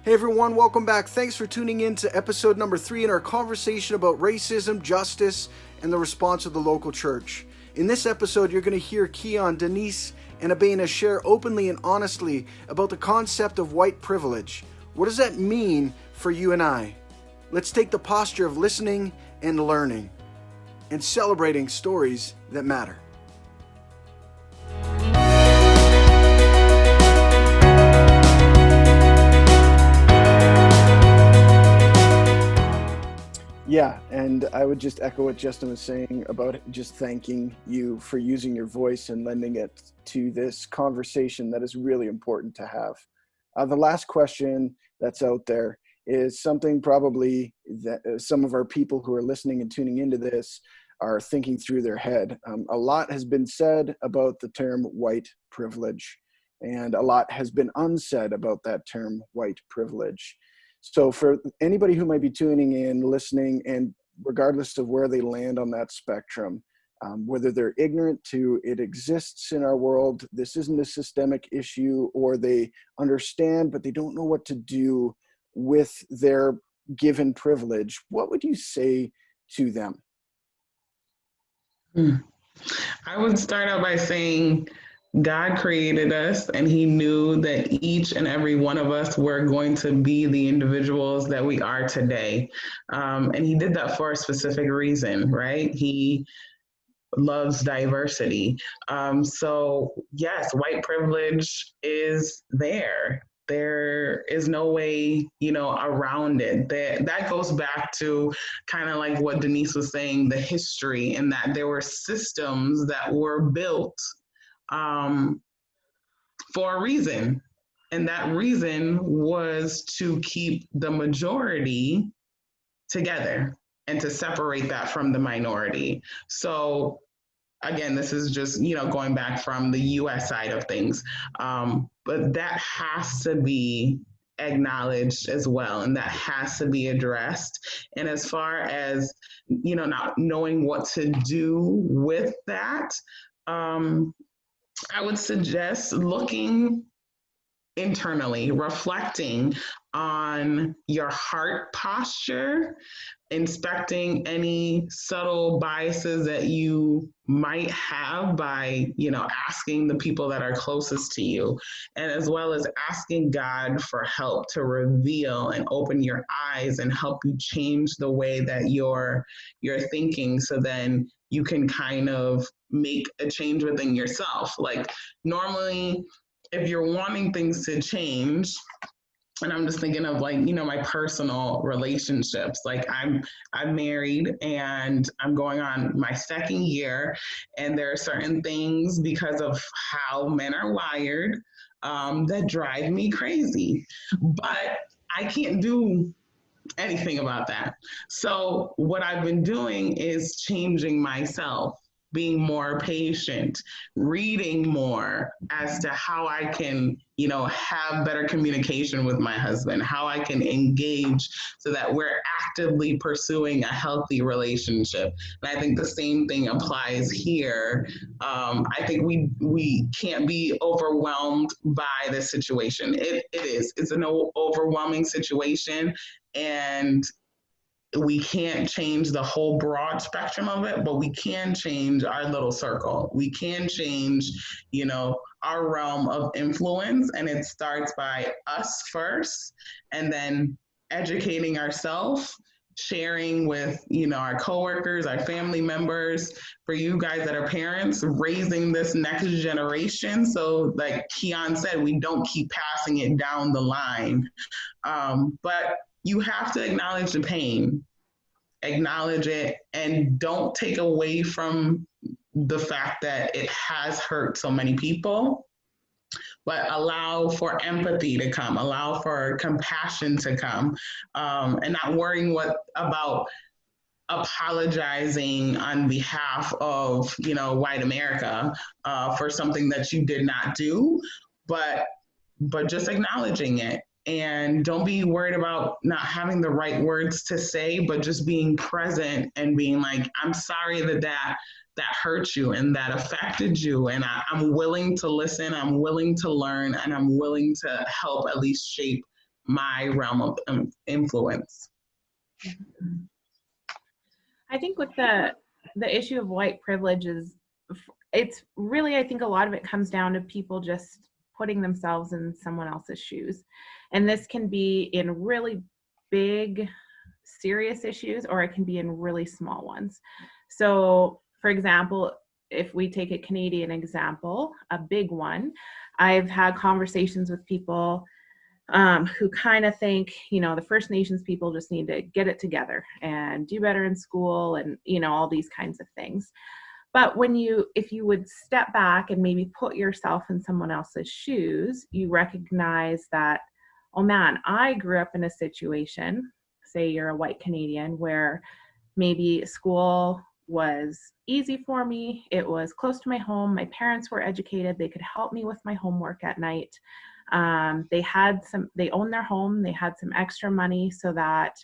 Hey everyone, welcome back. Thanks for tuning in to episode number 3 in our conversation about racism, justice, and the response of the local church. In this episode, you're going to hear Keon, Denise, and Abena share openly and honestly about the concept of white privilege. What does that mean for you and I? Let's take the posture of listening and learning and celebrating stories that matter. Yeah, and I would just echo what Justin was saying about just thanking you for using your voice and lending it to this conversation that is really important to have. The last question that's out there is something probably that some of our people who are listening and tuning into this are thinking through their head. A lot has been said about the term white privilege, and a lot has been unsaid about that term white privilege. So for anybody who might be tuning in, listening, and regardless of where they land on that spectrum, whether they're ignorant to it exists in our world, this isn't a systemic issue, or they understand but they don't know what to do with their given privilege, what would you say to them? I would start out by saying God created us and he knew that each and every one of us were going to be the individuals that we are today. And he did that for a specific reason, right? He loves diversity. So yes, white privilege is there. There is no way, around it. That goes back to kind of like what Denise was saying, the history, and that there were systems that were built um, for a reason. And that reason was to keep the majority together and to separate that from the minority. So again, this is just, going back from the US side of things. But that has to be acknowledged as well, and that has to be addressed. And as far as, not knowing what to do with that, I would suggest looking internally, reflecting on your heart posture, inspecting any subtle biases that you might have by, asking the people that are closest to you, and as well as asking God for help to reveal and open your eyes and help you change the way that you're thinking, so then you can kind of make a change within yourself. Like normally, if you're wanting things to change, and I'm just thinking of like, my personal relationships. Like I'm married and I'm going on my second year, and there are certain things because of how men are wired that drive me crazy. But I can't do anything about that. So what I've been doing is changing myself, being more patient, reading more as to how I can, have better communication with my husband, how I can engage so that we're actively pursuing a healthy relationship. And I think the same thing applies here. I think we can't be overwhelmed by this situation. It's an overwhelming situation, and we can't change the whole broad spectrum of it, but we can change our little circle. We can change, our realm of influence. And it starts by us first, and then educating ourselves, sharing with, our coworkers, our family members, for you guys that are parents, raising this next generation. So like Keon said, we don't keep passing it down the line. But you have to acknowledge the pain, acknowledge it, and don't take away from the fact that it has hurt so many people, but allow for empathy to come, allow for compassion to come, and not worrying about apologizing on behalf of, white America for something that you did not do, but just acknowledging it. And don't be worried about not having the right words to say, but just being present and being like, I'm sorry that hurt you and that affected you. And I'm willing to listen, I'm willing to learn, and I'm willing to help at least shape my realm of influence. I think with the issue of white privilege is, it's really, I think a lot of it comes down to people just putting themselves in someone else's shoes. And this can be in really big, serious issues, or it can be in really small ones. So, for example, if we take a Canadian example, a big one, I've had conversations with people who kind of think, you know, the First Nations people just need to get it together and do better in school and, you know, all these kinds of things. But if you would step back and maybe put yourself in someone else's shoes, you recognize that, oh man, I grew up in a situation, say you're a white Canadian, where maybe school was easy for me. It was close to my home. My parents were educated. They could help me with my homework at night. They owned their home. They had some extra money so that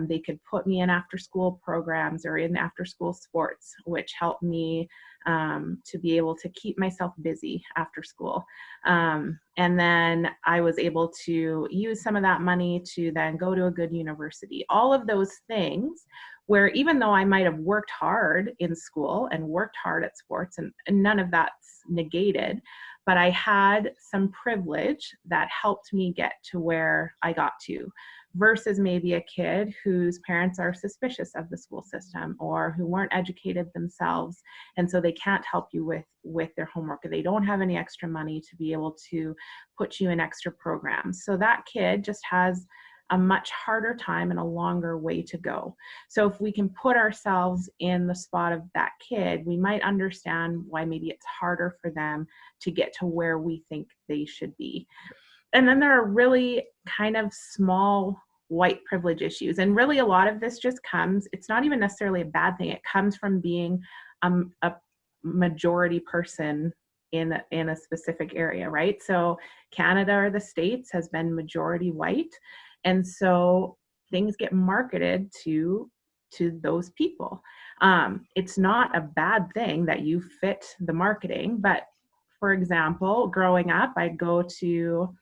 they could put me in after school programs or in after school sports, which helped me to be able to keep myself busy after school. And then I was able to use some of that money to then go to a good university. All of those things where even though I might have worked hard in school and worked hard at sports, and none of that's negated, but I had some privilege that helped me get to where I got to, versus maybe a kid whose parents are suspicious of the school system or who weren't educated themselves, and so they can't help you with their homework, or they don't have any extra money to be able to put you in extra programs. So that kid just has a much harder time and a longer way to go. So if we can put ourselves in the spot of that kid, we might understand why maybe it's harder for them to get to where we think they should be. And then there are really kind of small white privilege issues. And really a lot of this just comes, it's not even necessarily a bad thing. It comes from being a majority person in a specific area, right? So Canada or the States has been majority white. And so things get marketed to those people. It's not a bad thing that you fit the marketing, but for example, growing up, I'd go to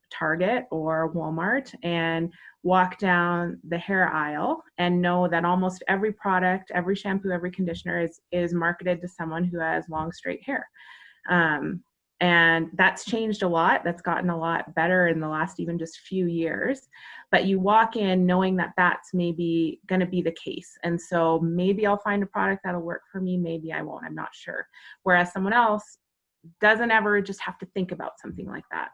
Target or Walmart and walk down the hair aisle and know that almost every product, every shampoo, every conditioner is marketed to someone who has long, straight hair. And that's changed a lot. That's gotten a lot better in the last even just few years. But you walk in knowing that that's maybe going to be the case. And so maybe I'll find a product that'll work for me. Maybe I won't. I'm not sure. Whereas someone else doesn't ever just have to think about something like that.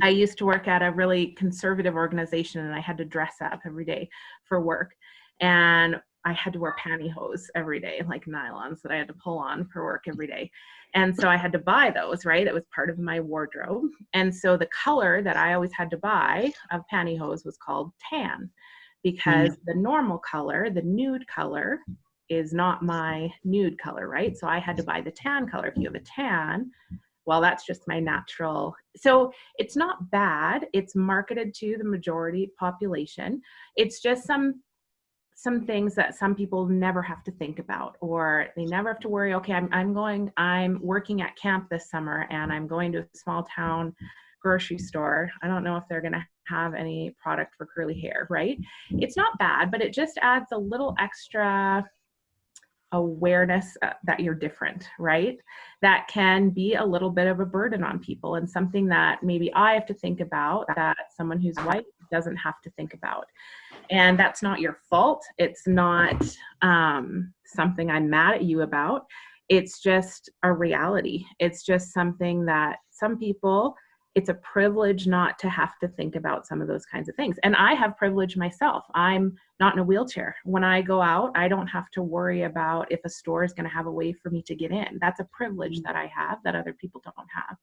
I used to work at a really conservative organization, and I had to dress up every day for work. And I had to wear pantyhose every day, like nylons that I had to pull on for work every day. And so I had to buy those, right? It was part of my wardrobe. And so the color that I always had to buy of pantyhose was called tan, because the normal color, the nude color, is not my nude color, right? So I had to buy the tan color. If you have a tan, well, that's just my natural. So it's not bad. It's marketed to the majority population. It's just some things that some people never have to think about, or they never have to worry, okay, I'm working at camp this summer and I'm going to a small town grocery store. I don't know if they're going to have any product for curly hair, right? It's not bad, but it just adds a little extra awareness that you're different, right? That can be a little bit of a burden on people, and something that maybe I have to think about that someone who's white doesn't have to think about. And that's not your fault. It's not something I'm mad at you about. It's just a reality. It's just something that some people, it's a privilege not to have to think about some of those kinds of things. And I have privilege myself. I'm not in a wheelchair. When I go out, I don't have to worry about if a store is going to have a way for me to get in. That's a privilege that I have that other people don't have.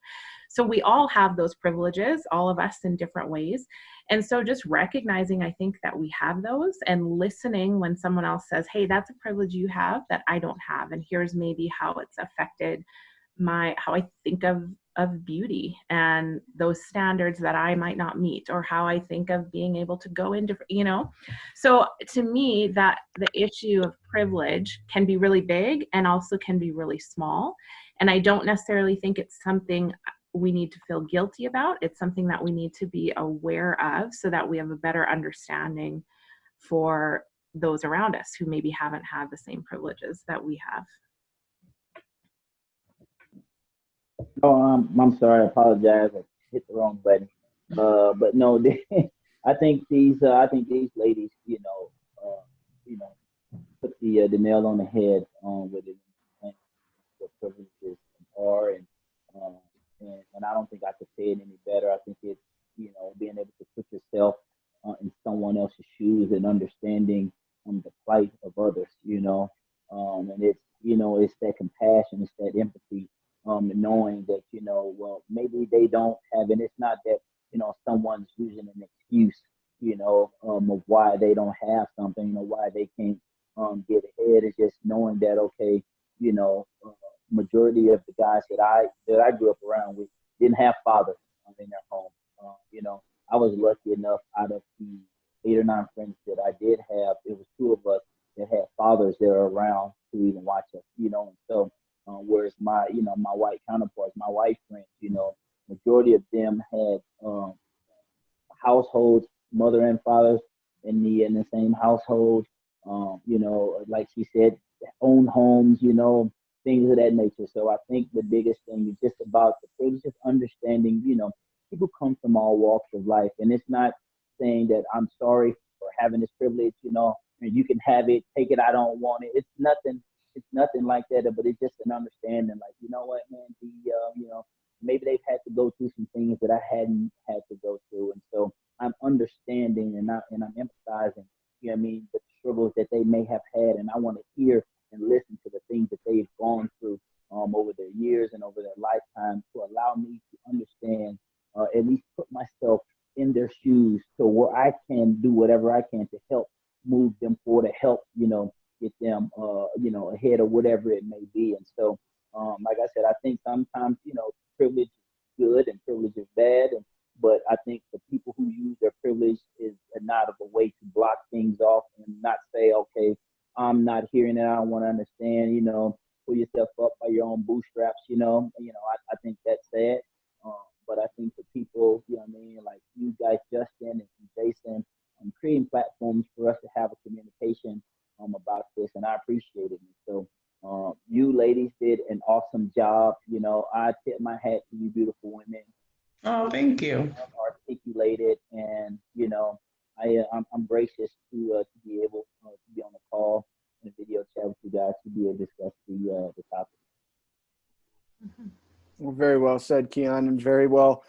So we all have those privileges, all of us in different ways. And so just recognizing, I think, that we have those, and listening when someone else says, hey, that's a privilege you have that I don't have. And here's maybe how it's affected how I think of beauty and those standards that I might not meet, or how I think of being able to go into, So to me, that the issue of privilege can be really big and also can be really small. And I don't necessarily think it's something we need to feel guilty about. It's something that we need to be aware of so that we have a better understanding for those around us who maybe haven't had the same privileges that we have. Oh, I'm sorry. I apologize. I hit the wrong button. But no, I think these ladies, you know, put the nail on the head with it, and what privileges are, um, and I don't think I could say it any better. I think it's, being able to put yourself in someone else's shoes and understanding the plight of others, and it's that compassion, it's that empathy, and knowing that, well, maybe they don't have, and it's not that, someone's using an excuse, of why they don't have something, why they can't get ahead. It's just knowing that, okay, majority of the guys that I grew up around with didn't have fathers in their home. I was lucky enough, out of the 8 or 9 friends that I did have, it was 2 of us that had fathers that are around to even watch us, and so whereas my white counterparts, my white friends, majority of them had households, mother and fathers in the same household. Like she said, own homes, things of that nature. So I think the biggest thing is just about the privilege, just understanding, people come from all walks of life, and it's not saying that I'm sorry for having this privilege, and you can have it, take it, I don't want it. It's nothing like that, but it's just an understanding, like, you know what, man, maybe they've had to go through some things that I hadn't had to go through. And so I'm understanding and I'm empathizing, the struggles that they may have had. And I want to hear and listen to the things that they've gone through over their years and over their lifetime, to allow me to understand, at least put myself in their shoes, so where I can do whatever I can to help move them forward, to help, get them, ahead of whatever it may be. And so, like I said, I think sometimes, privilege is good and privilege is bad. But I think the people who use their privilege is not of a way to block things off and not say, okay, I'm not hearing it, I don't want to understand, pull yourself up by your own bootstraps, I think that's sad. But I think the people, like you guys, Justin and Jason, creating platforms for us to have a communication about this, and I appreciate it. And so you ladies did an awesome job. I tip my hat to you, beautiful women. Oh, thank you. Articulated, and I'm gracious to be able to be on the call and video chat with you guys to be able to discuss the topic. Well, very well said, Keon, and very well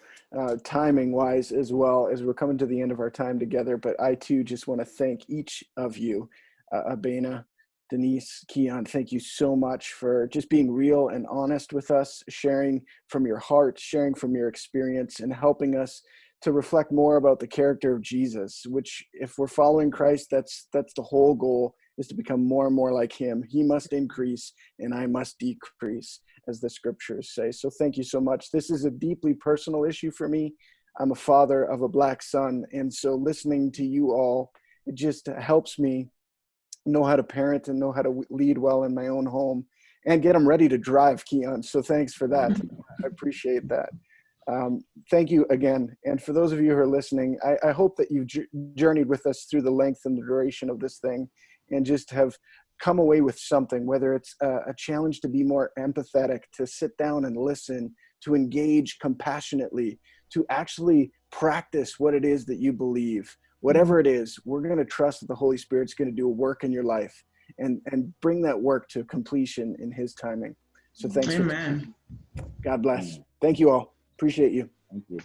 timing wise as well, as we're coming to the end of our time together. But I too just want to thank each of you, Abena, Denise, Keon, thank you so much for just being real and honest with us, sharing from your heart, sharing from your experience, and helping us to reflect more about the character of Jesus, which, if we're following Christ, that's the whole goal, is to become more and more like him. He must increase and I must decrease, as the scriptures say. So thank you so much. This is a deeply personal issue for me. I'm a father of a Black son, and so listening to you all, it just helps me know how to parent and know how to lead well in my own home and get them ready to drive, Keon. So thanks for that. I appreciate that. Thank you again. And for those of you who are listening, I hope that you've journeyed with us through the length and the duration of this thing and just have come away with something, whether it's a challenge to be more empathetic, to sit down and listen, to engage compassionately, to actually practice what it is that you believe. Whatever it is, we're going to trust that the Holy Spirit's going to do a work in your life and bring that work to completion in his timing. So thanks. Amen. God bless. Thank you all. Appreciate you. Thank you.